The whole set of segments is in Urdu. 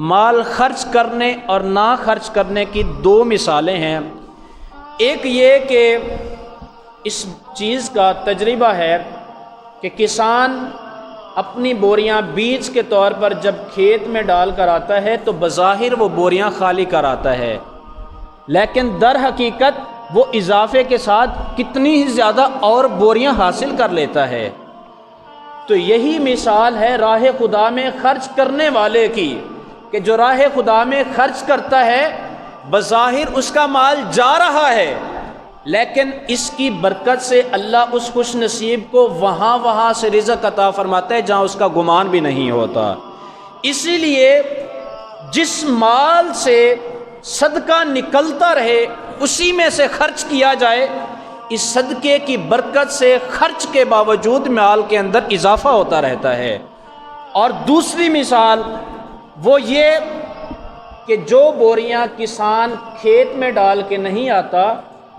مال خرچ کرنے اور نہ خرچ کرنے کی دو مثالیں ہیں۔ ایک یہ کہ اس چیز کا تجربہ ہے کہ کسان اپنی بوریاں بیج کے طور پر جب کھیت میں ڈال کر آتا ہے تو بظاہر وہ بوریاں خالی کر آتا ہے، لیکن در حقیقت وہ اضافے کے ساتھ کتنی ہی زیادہ اور بوریاں حاصل کر لیتا ہے۔ تو یہی مثال ہے راہ خدا میں خرچ کرنے والے کی، کہ جو راہ خدا میں خرچ کرتا ہے بظاہر اس کا مال جا رہا ہے، لیکن اس کی برکت سے اللہ اس خوش نصیب کو وہاں سے رزق عطا فرماتا ہے جہاں اس کا گمان بھی نہیں ہوتا۔ اسی لیے جس مال سے صدقہ نکلتا رہے اسی میں سے خرچ کیا جائے، اس صدقے کی برکت سے خرچ کے باوجود مال کے اندر اضافہ ہوتا رہتا ہے۔ اور دوسری مثال وہ یہ کہ جو بوریاں کسان کھیت میں ڈال کے نہیں آتا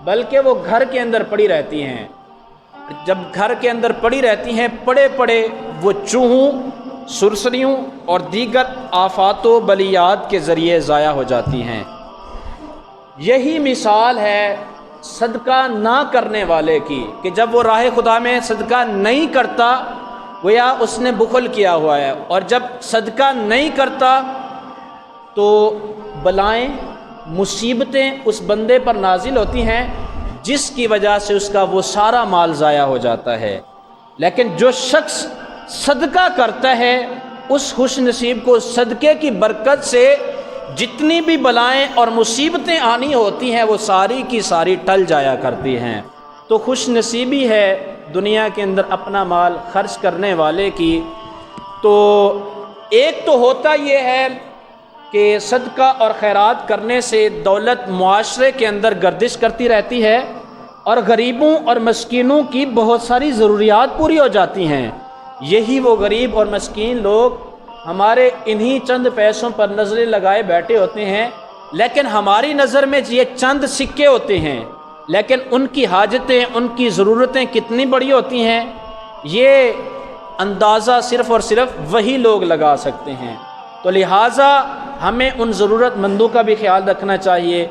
بلکہ وہ گھر کے اندر پڑی رہتی ہیں، جب گھر کے اندر پڑی رہتی ہیں پڑے پڑے وہ چوہوں، سرسریوں اور دیگر آفات و بلیات کے ذریعے ضائع ہو جاتی ہیں۔ یہی مثال ہے صدقہ نہ کرنے والے کی، کہ جب وہ راہ خدا میں صدقہ نہیں کرتا گویا اس نے بخل کیا ہوا ہے، اور جب صدقہ نہیں کرتا تو بلائیں، مصیبتیں اس بندے پر نازل ہوتی ہیں جس کی وجہ سے اس کا وہ سارا مال ضائع ہو جاتا ہے۔ لیکن جو شخص صدقہ کرتا ہے اس خوش نصیب کو صدقے کی برکت سے جتنی بھی بلائیں اور مصیبتیں آنی ہوتی ہیں وہ ساری کی ساری ٹل جایا کرتی ہیں۔ تو خوش نصیبی ہے دنیا کے اندر اپنا مال خرچ کرنے والے کی۔ تو ایک تو ہوتا یہ ہے کہ صدقہ اور خیرات کرنے سے دولت معاشرے کے اندر گردش کرتی رہتی ہے اور غریبوں اور مسکینوں کی بہت ساری ضروریات پوری ہو جاتی ہیں۔ یہی وہ غریب اور مسکین لوگ ہمارے انہی چند پیسوں پر نظریں لگائے بیٹھے ہوتے ہیں، لیکن ہماری نظر میں یہ چند سکے ہوتے ہیں، لیکن ان کی حاجتیں، ان کی ضرورتیں کتنی بڑی ہوتی ہیں یہ اندازہ صرف اور صرف وہی لوگ لگا سکتے ہیں۔ تو لہٰذا ہمیں ان ضرورت مندوں کا بھی خیال رکھنا چاہیے،